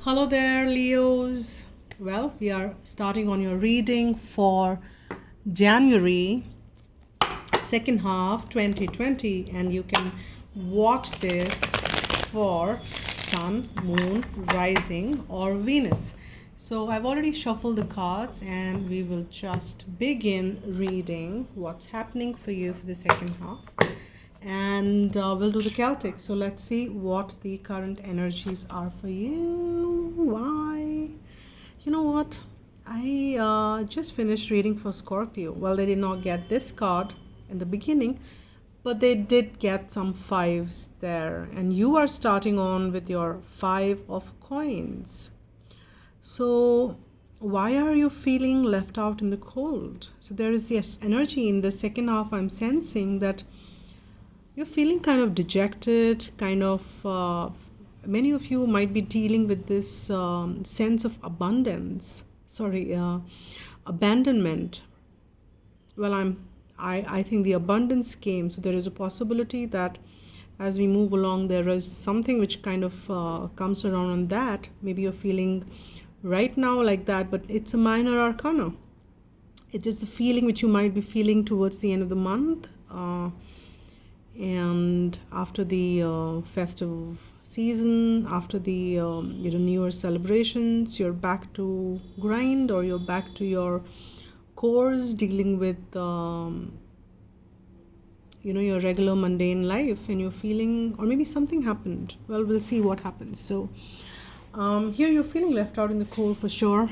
Hello there, Leos. Well, we are starting on your reading for January second half 2020, and you can watch this for Sun, Moon, Rising, or Venus. So I've already shuffled the cards, and we will just begin reading what's happening for you for the second half. And we'll do the Celtic. So let's see what the current energies are for you. Why? You know what? I just finished reading for Scorpio. Well, they did not get this card in the beginning, but they did get some fives there. And you are starting on with your 5 of coins. So why are you feeling left out in the cold? So there is this energy in the second half. I'm sensing that you're feeling kind of dejected, many of you might be dealing with this sense of abandonment. Well, I think the abundance came, so there is a possibility that as we move along, there is something which kind of comes around on that. Maybe you're feeling right now like that, but it's a minor arcana. It is the feeling which you might be feeling towards the end of the month. And after the festive season, after the New Year celebrations, you're back to grind, or you're back to your course, dealing with your regular mundane life, and you're feeling, or maybe something happened. Well, we'll see what happens. So here you're feeling left out in the cold for sure.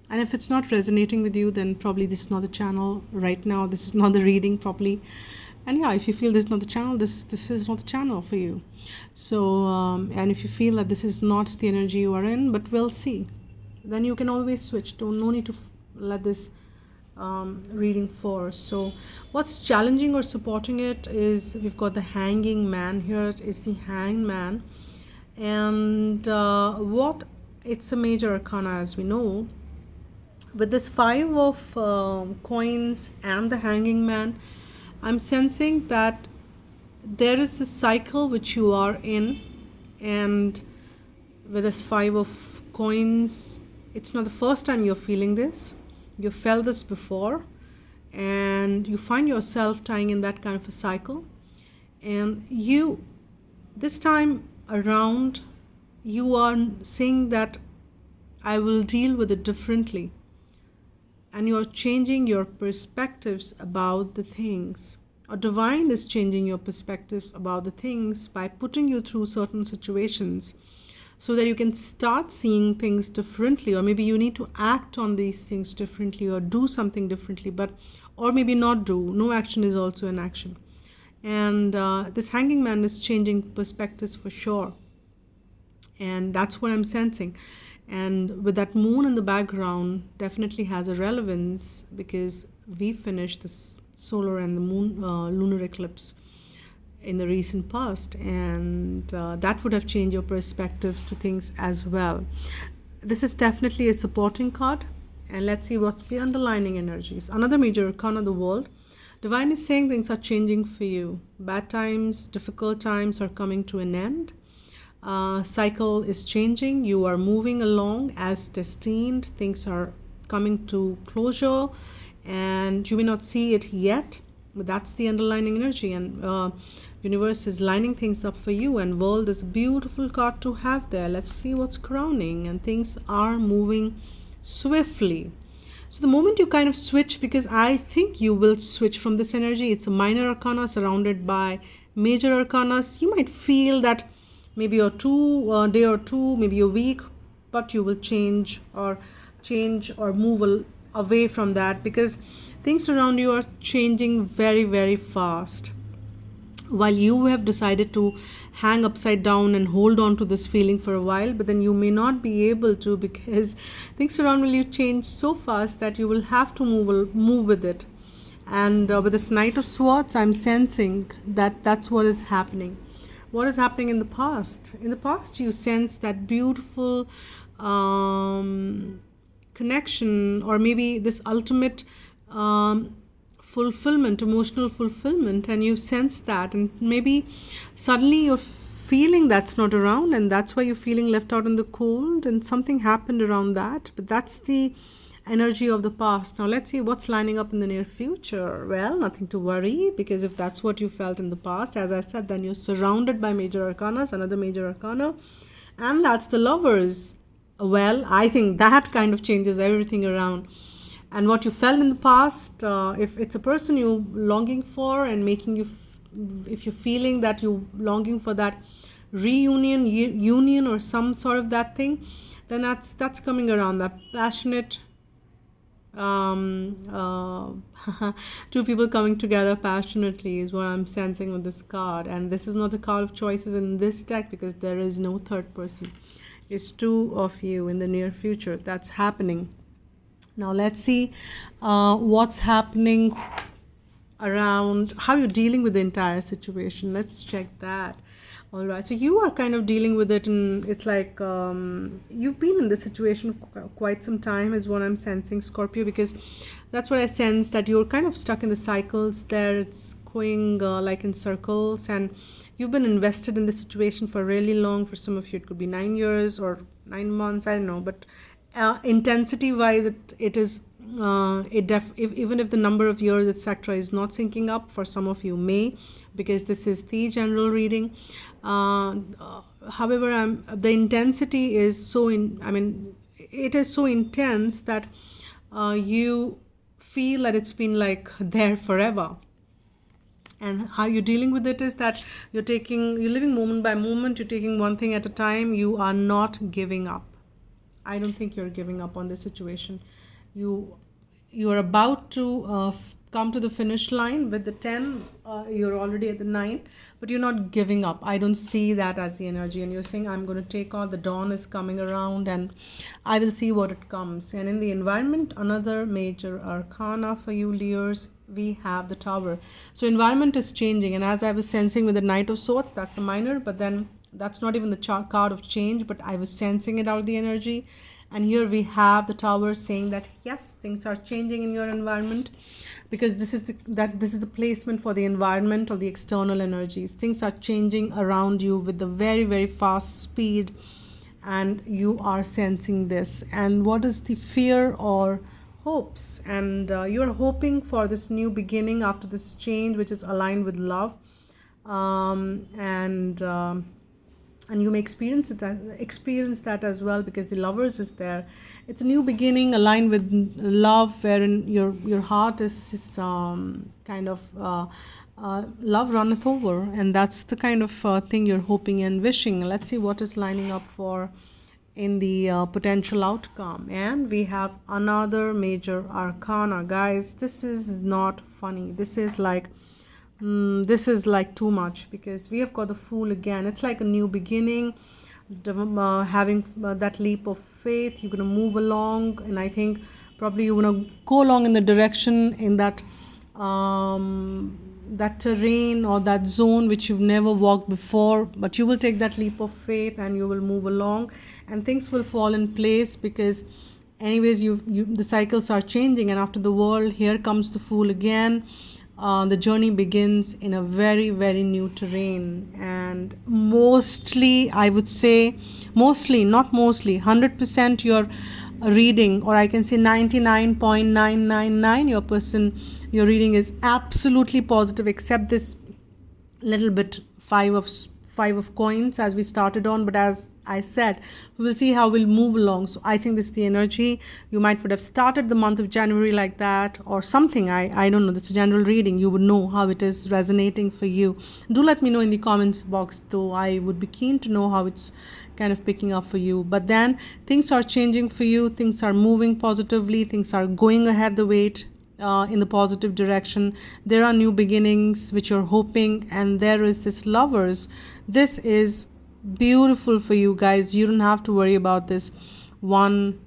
And if it's not resonating with you, then probably this is not the channel right now. This is not the reading properly. And yeah, if you feel this is not the channel, this is not the channel for you. So, and if you feel that this is not the energy you are in, but we'll see, then you can always switch. No need to let this reading force. So what's challenging or supporting it is we've got the hanging man here. It's the hanged man. And it's a major arcana, as we know. With this 5 of coins and the hanging man, I'm sensing that there is a cycle which you are in, and with this 5 of coins, it's not the first time you're feeling this. You felt this before, and you find yourself tying in that kind of a cycle. And you, this time around, you are saying that I will deal with it differently. And you're changing your perspectives about the things. Or divine is changing your perspectives about the things by putting you through certain situations so that you can start seeing things differently, or maybe you need to act on these things differently, or do something differently, or maybe not do. No action is also an action. And this hanging man is changing perspectives for sure. And that's what I'm sensing. And with that moon in the background, definitely has a relevance, because we finished this solar and the moon lunar eclipse in the recent past, and that would have changed your perspectives to things as well. This is definitely a supporting card, and let's see what's the underlining energies. Another major arcana, the world. Divine is saying things are changing for you. Bad times, difficult times are coming to an end. Cycle is changing. You are moving along as destined. Things are coming to closure, and you may not see it yet, but that's the underlying energy. And universe is lining things up for you, and world is a beautiful card to have there. Let's see what's crowning, and things are moving swiftly. So the moment you kind of switch, because I think you will switch from this energy, it's a minor arcana surrounded by major arcanas. You might feel that maybe a day or two, maybe a week, but you will change or move away from that, because things around you are changing very, very fast. While you have decided to hang upside down and hold on to this feeling for a while, but then you may not be able to, because things around you change so fast that you will have to move with it. And with this Knight of Swords, I'm sensing that that's what is happening. What is happening in the past? In the past, you sense that beautiful connection, or maybe this ultimate fulfillment, emotional fulfillment, and you sense that, and maybe suddenly you're feeling that's not around, and that's why you're feeling left out in the cold, and something happened around that. But that's the energy of the past. Now let's see what's lining up in the near future. Well, nothing to worry, because if that's what you felt in the past, as I said, then you're surrounded by major arcanas, another major arcana, and that's the Lovers. Well, I think that kind of changes everything around. And what you felt in the past, if it's a person you're longing for and making you if you're feeling that you're longing for that reunion, union, or some sort of that thing, then that's coming around. That passionate, two people coming together passionately is what I'm sensing with this card. And this is not a card of choices in this deck, because there is no third person. It's two of you in the near future. That's happening. Now let's see what's happening around how you're dealing with the entire situation. Let's check that. All right, so you are kind of dealing with it, and it's like you've been in this situation quite some time is what I'm sensing, Scorpio, because that's what I sense, that you're kind of stuck in the cycles there. It's going like in circles, and you've been invested in the situation for really long. For some of you it could be 9 years or 9 months, I don't know, but intensity wise it is even if the number of years etc is not syncing up, for some of you may, because this is the general reading. However, the intensity is so it is so intense that you feel that it's been like there forever. And how you're dealing with it is that you're living moment by moment, you're taking one thing at a time. You are not giving up. I don't think you're giving up on this situation. You are about to come to the finish line with the 10. You're already at the 9, but you're not giving up. I don't see that as the energy. And you're saying, I'm going to take on, the dawn is coming around, and I will see what it comes. And in the environment, another major arcana for you, Leos, we have the Tower. So environment is changing, and as I was sensing with the Knight of Swords, that's a minor, but then that's not even the card of change, but I was sensing it out of the energy. And here we have the Tower saying that yes, things are changing in your environment, because this is the placement for the environment or the external energies. Things are changing around you with a very, very fast speed, and you are sensing this. And what is the fear or hopes? And you're hoping for this new beginning after this change, which is aligned with love, and you may experience that as well, because the Lovers is there. It's a new beginning aligned with love, wherein your heart is kind of love runneth over, and that's the kind of thing you're hoping and wishing. Let's see what is lining up for in the potential outcome. And we have another major arcana. Guys, this is not funny. This is like too much, because we have got the Fool again. It's like a new beginning, having that leap of faith. You're going to move along, and I think probably you want to go along in the direction in that that terrain or that zone which you've never walked before, but you will take that leap of faith and you will move along, and things will fall in place, because anyways the cycles are changing. And after the World, here comes the Fool again. The journey begins in a very, very new terrain, and mostly, I would say, not mostly, 100% your reading, or I can say 99.999, your reading is absolutely positive, except this little bit five of coins as we started on. But as I said, we will see how we'll move along. So I think this is the energy. You would have started the month of January like that or something. I don't know. This is a general reading. You would know how it is resonating for you. Do let me know in the comments box, though. I would be keen to know how it's kind of picking up for you. But then things are changing for you. Things are moving positively. Things are going ahead the way in the positive direction. There are new beginnings which you're hoping, and there is this Lovers. This is beautiful for you guys. You don't have to worry about this one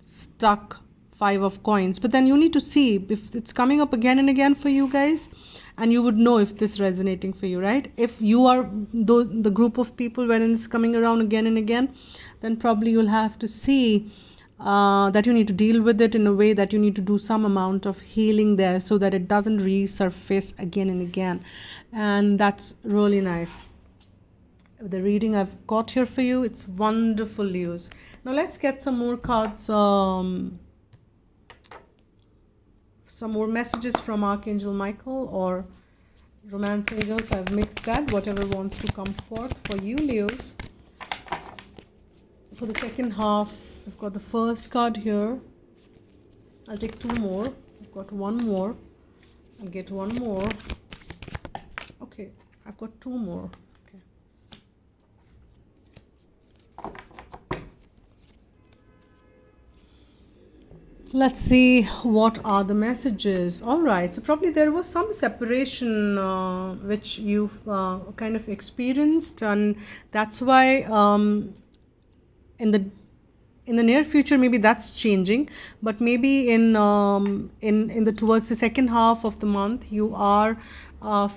stuck 5 of coins, but then you need to see if it's coming up again and again for you guys, and you would know if this is resonating for you, right? If you are the group of people wherein it's coming around again and again, then probably you'll have to see that you need to deal with it in a way that you need to do some amount of healing there, so that it doesn't resurface again and again. And that's really nice. the reading I've got here for you. It's wonderful, Leos. Now let's get some more cards, some more messages from Archangel Michael or Romance Angels. I've mixed that, whatever wants to come forth for you, Leos. For the second half, we've got the first card here. I'll take two more. I've got one more. I'll get one more. Okay, I've got two more. Okay. Let's see what are the messages. All right, so probably there was some separation which you've kind of experienced, and that's why in the near future maybe that's changing, but maybe in the towards the second half of the month you are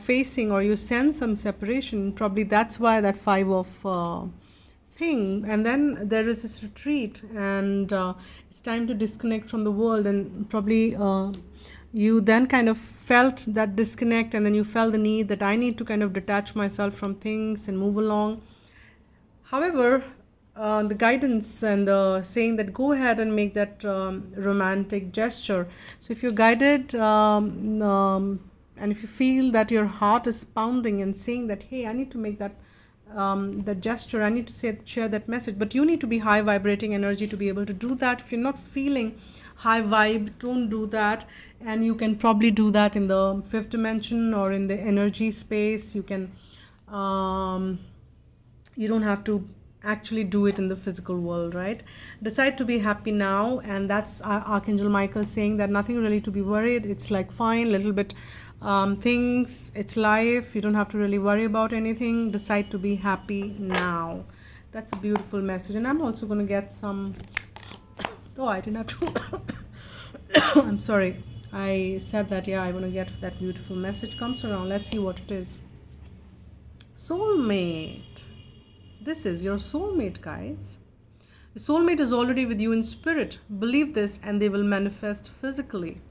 facing, or you sense some separation. Probably that's why that 5 of thing, and then there is this retreat, and it's time to disconnect from the world, and probably you then kind of felt that disconnect, and then you felt the need that I need to kind of detach myself from things and move along. However, the guidance and the saying that go ahead and make that romantic gesture. So if you're guided and if you feel that your heart is pounding and saying that, hey, I need to make that gesture, I need to share that message, but you need to be high vibrating energy to be able to do that. If you're not feeling high vibe, don't do that, and you can probably do that in the 5th dimension or in the energy space. You can you don't have to actually do it in the physical world, right? Decide to be happy now, and that's Archangel Michael saying that nothing really to be worried. It's like fine, little bit things, it's life, you don't have to really worry about anything. Decide to be happy now. That's a beautiful message. And I'm also going to get some I didn't have to I'm sorry, I said that, yeah, I want to get that beautiful message comes around. Let's see what it is. Soulmate. This is your soulmate, guys. The soulmate is already with you in spirit. Believe this, and they will manifest physically.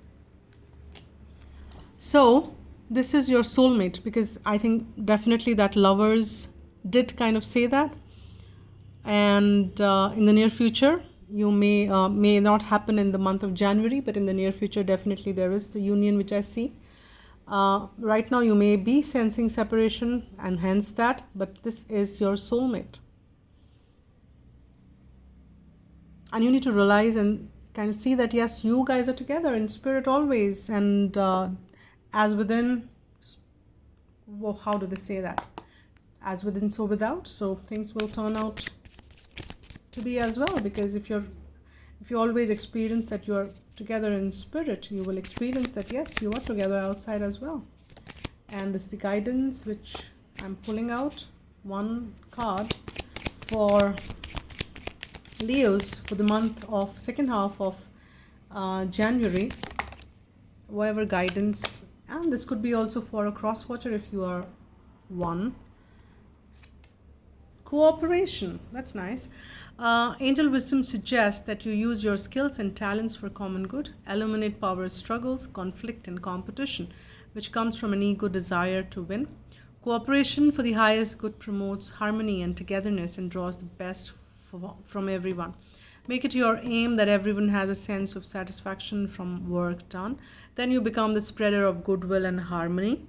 So this is your soulmate, because I think definitely that lovers did kind of say that. And in the near future, you may not happen in the month of January, but in the near future, definitely there is the union which I see. Right now you may be sensing separation, and hence that, but this is your soulmate. And you need to realize and kind of see that, yes, you guys are together in spirit always, and as within, well, how do they say that? As within, so without. So things will turn out to be as well, because if you always experience that you are together in spirit, you will experience that, yes, you are together outside as well. And this is the guidance which I'm pulling out. One card for Leos for the month of second half of January, whatever guidance. And this could be also for a cross watcher if you are one. Cooperation, that's nice. Angel wisdom suggests that you use your skills and talents for common good, eliminate power struggles, conflict, and competition, which comes from an ego desire to win. Cooperation for the highest good promotes harmony and togetherness and draws the best from everyone. Make it your aim that everyone has a sense of satisfaction from work done. Then you become the spreader of goodwill and harmony.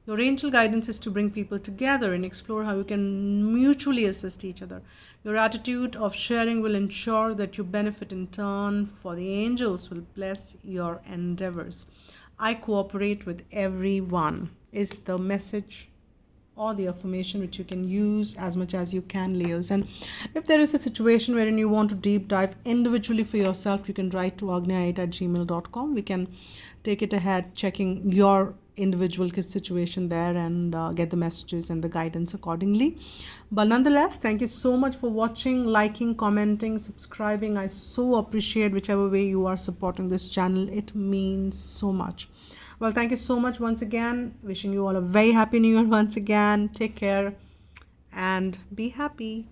Your angel guidance is to bring people together and explore how you can mutually assist each other. Your attitude of sharing will ensure that you benefit in turn, for the angels will bless your endeavors. I cooperate with everyone is the message or the affirmation which you can use as much as you can, Leos. And if there is a situation wherein you want to deep dive individually for yourself, you can write to agnya8@gmail.com. We can take it ahead, checking your individual situation there, and get the messages and the guidance accordingly. But nonetheless, thank you so much for watching, liking, commenting, subscribing. I so appreciate whichever way you are supporting this channel. It means so much. Well, thank you so much once again. Wishing you all a very happy new year once again. Take care and be happy.